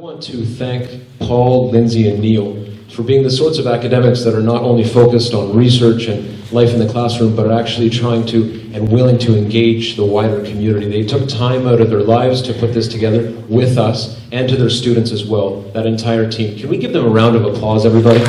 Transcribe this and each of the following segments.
want to thank Paul, Lindsay, and Neil for being the sorts of academics that are not only focused on research and life in the classroom, but are actually trying to and willing to engage the wider community. They took time out of their lives to put this together with us and to their students as well, that entire team. Can we give them a round of applause, everybody?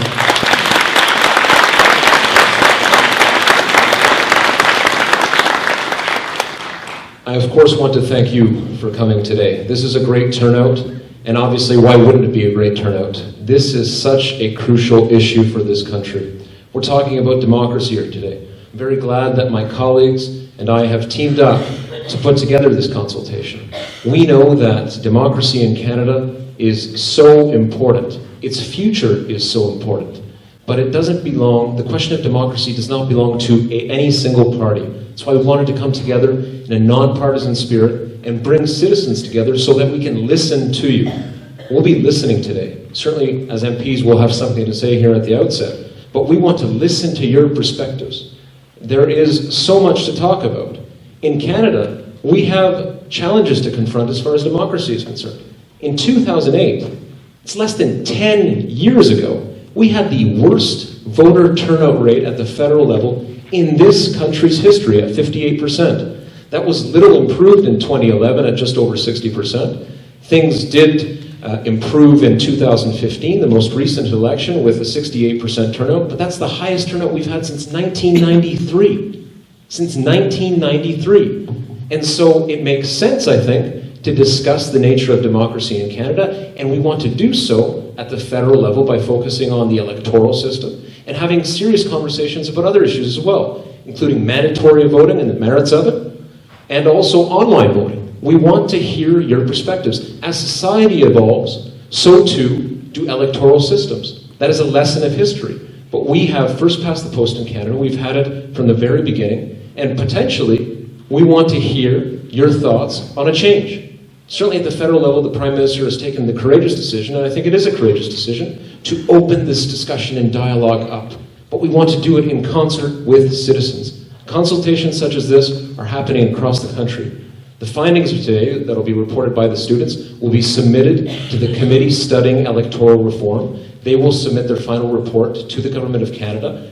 I, of course, want to thank you for coming today. This is a great turnout, and obviously, why wouldn't it be a great turnout? This is such a crucial issue for this country. We're talking about democracy here today. I'm very glad that my colleagues and I have teamed up to put together this consultation. We know that democracy in Canada is so important. Its future is so important. But it doesn't belong, the question of democracy does not belong to any single party. That's why we wanted to come together in a nonpartisan spirit and bring citizens together so that we can listen to you. We'll be listening today. Certainly, as MPs, we'll have something to say here at the outset. But we want to listen to your perspectives. There is so much to talk about. In Canada, we have challenges to confront as far as democracy is concerned. In 2008, it's less than 10 years ago, we had the worst voter turnout rate at the federal level in this country's history at 58%. That was little improved in 2011 at just over 60%. Things did improve in 2015, the most recent election, with a 68% turnout, but that's the highest turnout we've had since 1993. Since 1993. And so it makes sense, I think, to discuss the nature of democracy in Canada, and we want to do so at the federal level by focusing on the electoral system and having serious conversations about other issues as well, including mandatory voting and the merits of it, and also online voting. We want to hear your perspectives. As society evolves, so too do electoral systems. That is a lesson of history. But we have first past the post in Canada. We've had it from the very beginning, and potentially we want to hear your thoughts on a change. Certainly at the federal level, the Prime Minister has taken the courageous decision, and I think it is a courageous decision, to open this discussion and dialogue up. But we want to do it in concert with citizens. Consultations such as this are happening across the country. The findings of today that will be reported by the students will be submitted to the committee studying electoral reform. They will submit their final report to the Government of Canada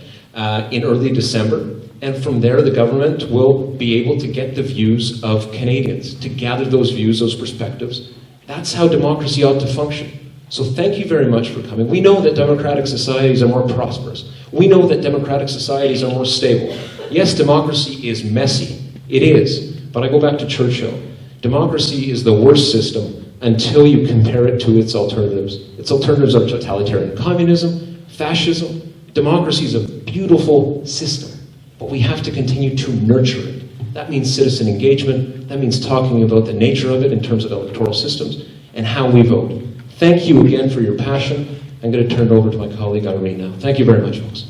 in early December. And from there, the government will be able to get the views of Canadians, to gather those views, those perspectives. That's how democracy ought to function. So thank you very much for coming. We know that democratic societies are more prosperous. We know that democratic societies are more stable. Yes, democracy is messy. It is. But I go back to Churchill. Democracy is the worst system until you compare it to its alternatives. Its alternatives are totalitarian communism, fascism. Democracy is a beautiful system. But we have to continue to nurture it. That means citizen engagement. That means talking about the nature of it in terms of electoral systems and how we vote. Thank you again for your passion. I'm going to turn it over to my colleague Irene now. Thank you very much, folks.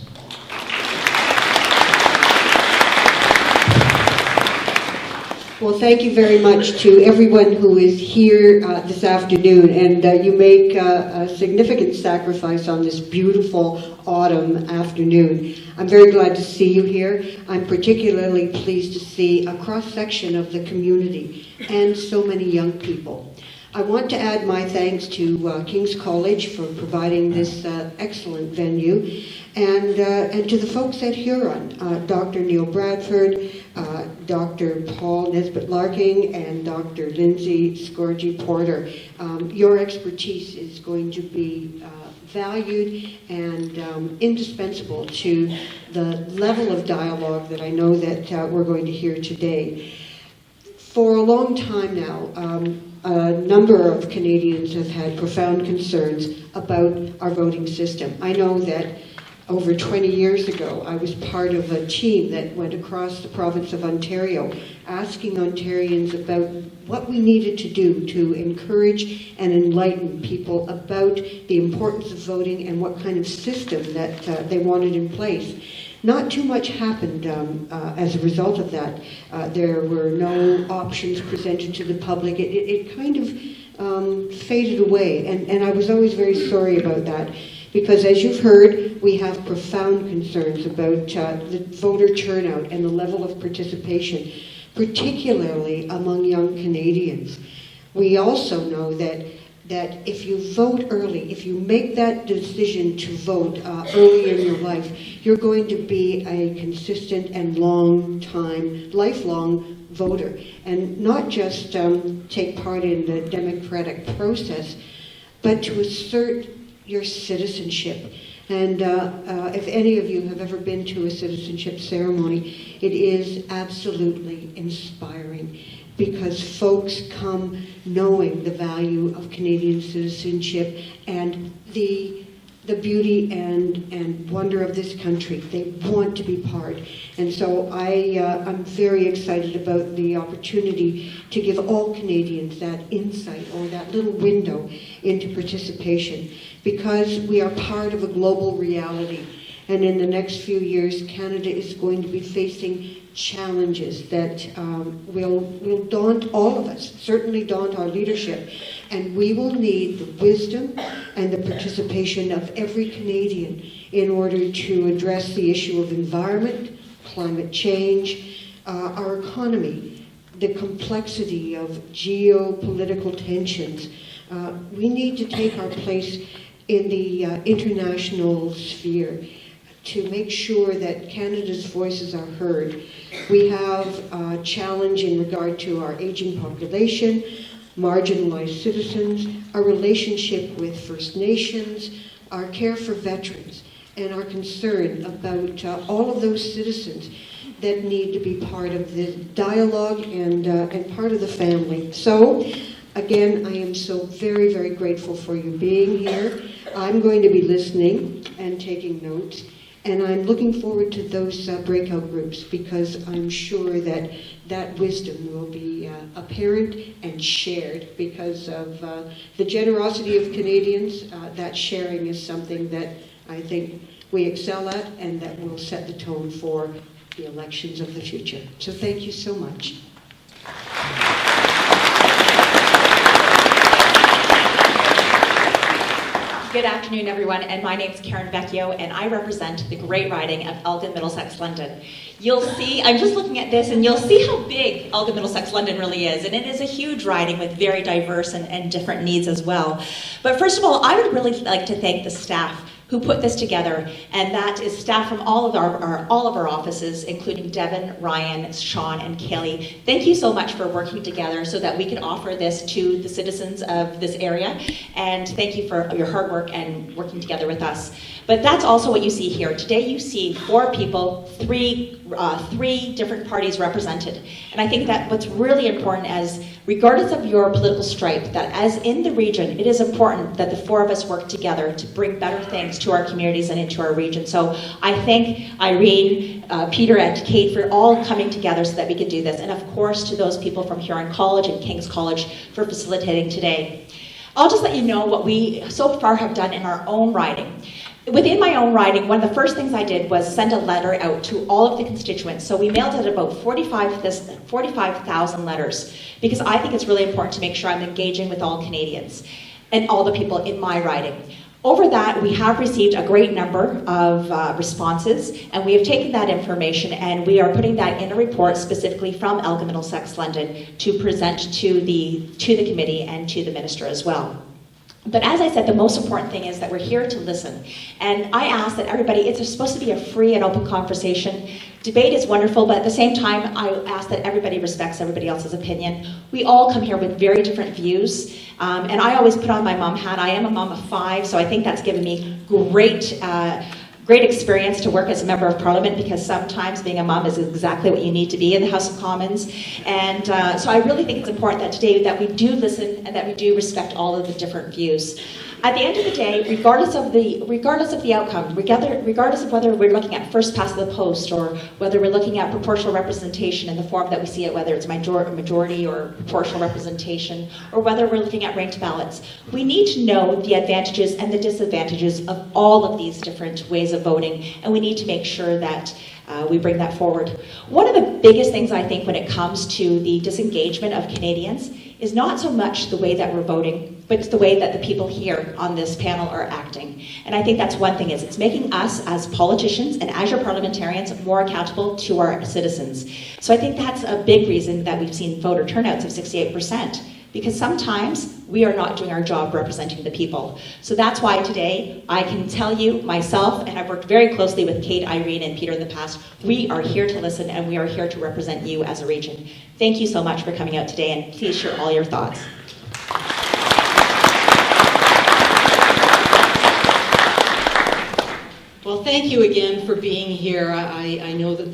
Well, thank you very much to everyone who is here this afternoon, and you make a significant sacrifice on this beautiful autumn afternoon. I'm very glad to see you here. I'm particularly pleased to see a cross-section of the community and so many young people. I want to add my thanks to King's College for providing this excellent venue, and to the folks at Huron, Dr. Neil Bradford, Dr. Paul Nesbitt-Larking, and Dr. Lindsay Scorgi-Porter. Your expertise is going to be valued and indispensable to the level of dialogue that I know that we're going to hear today. For a long time now, a number of Canadians have had profound concerns about our voting system. I know that over 20 years ago, I was part of a team that went across the province of Ontario, asking Ontarians about what we needed to do to encourage and enlighten people about the importance of voting and what kind of system that they wanted in place. Not too much happened as a result of that. There were no options presented to the public. It kind of faded away, and I was always very sorry about that. Because as you've heard, we have profound concerns about the voter turnout and the level of participation, particularly among young Canadians. We also know that that if you vote early, if you make that decision to vote early in your life, you're going to be a consistent and lifelong voter, and not just take part in the democratic process, but to assert your citizenship. And if any of you have ever been to a citizenship ceremony, it is absolutely inspiring, because folks come knowing the value of Canadian citizenship and the beauty and wonder of this country. They want to be part. And so I'm very excited about the opportunity to give all Canadians that insight, or that little window into participation, because we are part of a global reality. And in the next few years, Canada is going to be facing challenges that will daunt all of us, certainly daunt our leadership. And we will need the wisdom and the participation of every Canadian in order to address the issue of environment, climate change, our economy, the complexity of geopolitical tensions. We need to take our place in the international sphere to make sure that Canada's voices are heard. We have a challenge in regard to our aging population, marginalized citizens, our relationship with First Nations, our care for veterans, and our concern about all of those citizens that need to be part of the dialogue and part of the family. So, again, I am so very, very grateful for you being here. I'm going to be listening and taking notes. And I'm looking forward to those breakout groups, because I'm sure that that wisdom will be apparent and shared because of the generosity of Canadians. That sharing is something that I think we excel at, and that will set the tone for the elections of the future. So thank you so much. Good afternoon, everyone, and my name is Karen Vecchio, and I represent the great riding of Elgin, Middlesex, London. You'll see, I'm just looking at this, and you'll see how big Elgin, Middlesex, London really is, and it is a huge riding with very diverse and different needs as well. But first of all, I would really like to thank the staff who put this together, and that is staff from all of our offices, including Devin, Ryan, Sean, and Kelly. Thank you so much for working together so that we can offer this to the citizens of this area, and thank you for your hard work and working together with us. But that's also what you see here. Today you see 4 people, three different parties represented. And I think that what's really important is, regardless of your political stripe, that as in the region, it is important that the 4 of us work together to bring better things to our communities and into our region. So I thank Irene, Peter, and Kate for all coming together so that we could do this. And of course, to those people from Huron College and King's College for facilitating today. I'll just let you know what we so far have done in our own riding. Within my own riding, one of the first things I did was send a letter out to all of the constituents. So we mailed out about 45,000 letters, because I think it's really important to make sure I'm engaging with all Canadians and all the people in my riding. Over that, we have received a great number of responses, and we have taken that information and we are putting that in a report specifically from Elgin, Middlesex, London to present to the committee and to the minister as well. But as I said, the most important thing is that we're here to listen. And I ask that everybody, it's supposed to be a free and open conversation. Debate is wonderful, but at the same time, I ask that everybody respects everybody else's opinion. We all come here with very different views. And I always put on my mom hat. I am a mom of 5, so I think that's given me great experience to work as a member of Parliament, because sometimes being a mom is exactly what you need to be in the House of Commons. And so I really think it's important that today that we do listen and that we do respect all of the different views. At the end of the day, regardless of the outcome, regardless of whether we're looking at first past the post or whether we're looking at proportional representation in the form that we see it, whether it's majority or proportional representation, or whether we're looking at ranked ballots, we need to know the advantages and the disadvantages of all of these different ways of voting, and we need to make sure that we bring that forward. One of the biggest things I think when it comes to the disengagement of Canadians is not so much the way that we're voting, but it's the way that the people here on this panel are acting. And I think that's one thing, is it's making us as politicians and as your parliamentarians more accountable to our citizens. So I think that's a big reason that we've seen voter turnouts of 68%. because sometimes we are not doing our job representing the people. So that's why today I can tell you myself, and I've worked very closely with Kate, Irene, and Peter in the past, we are here to listen and we are here to represent you as a region. Thank you so much for coming out today, and please share all your thoughts. Well, thank you again for being here. I know that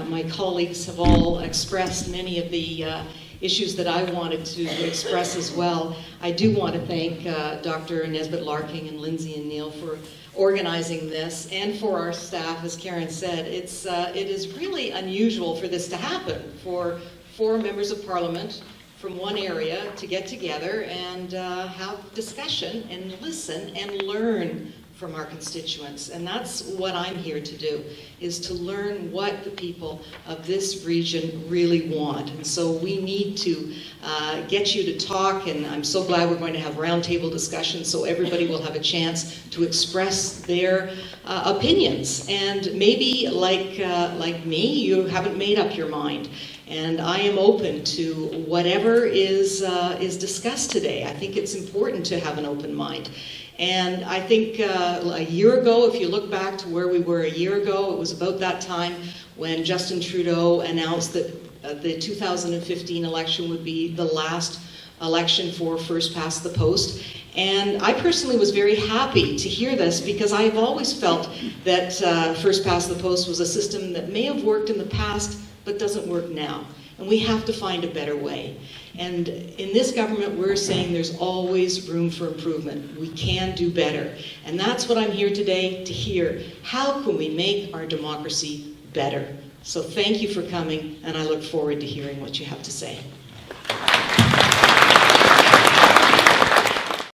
my colleagues have all expressed many of the issues that I wanted to express as well. I do want to thank Dr. Nesbitt-Larking and Lindsay and Neil for organizing this, and for our staff. As Karen said, it is really unusual for this to happen, for 4 members of Parliament from one area to get together and have discussion and listen and learn from our constituents. And that's what I'm here to do, is to learn what the people of this region really want. And so we need to get you to talk, and I'm so glad we're going to have roundtable discussions so everybody will have a chance to express their opinions. And maybe like me, you haven't made up your mind. And I am open to whatever is discussed today. I think it's important to have an open mind. And I think a year ago, if you look back to where we were a year ago, it was about that time when Justin Trudeau announced that the 2015 election would be the last election for First Past the Post. And I personally was very happy to hear this, because I've always felt that First Past the Post was a system that may have worked in the past but doesn't work now. And we have to find a better way. And in this government, we're saying there's always room for improvement. We can do better. And that's what I'm here today to hear. How can we make our democracy better? So thank you for coming, and I look forward to hearing what you have to say.